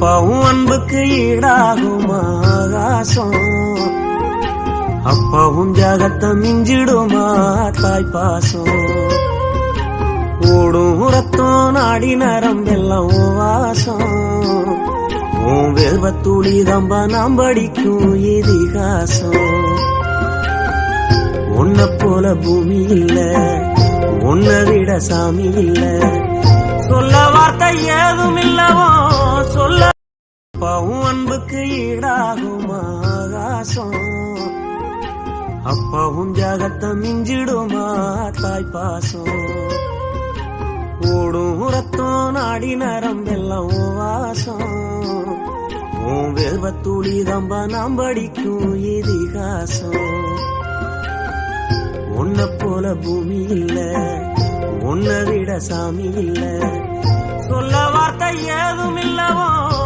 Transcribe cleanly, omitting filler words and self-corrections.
அப்பாவும் அன்புக்கு ஈடாகுமா ஆகாசம், அப்பாவும் ஜாகத்தை மிஞ்சிடுமா தாய் பாசம். ஓடும் ரத்தம் நாடி நரம்பெல்லாம் வாசம், உன் வேர்வத்துளி தம்ப நாம் படிக்கும் இதிகாசம். உன்னை போல பூமி இல்ல, உன்னை விட சாமி இல்ல, சொல்ல வார்த்தை ஏதும் இல்லவோ சொல்ல. அப்பாவும் அன்புக்கு ஈடாகுமா ஆகாசம், அப்பாவும் ஜாகத்தை மிஞ்சிடுமா தாய் பாசம். ஓடும் ரத்தம் நாடி நரம்பெல்லாம் வாசம், உன் வேர்வத்துளி தம்ப நாம் படிக்கும் இதிகாசம். உன்னை போல பூமி இல்ல, உன்னை விட சாமி இல்ல, சொல்ல வார்த்தை ஏதும் இல்லவோ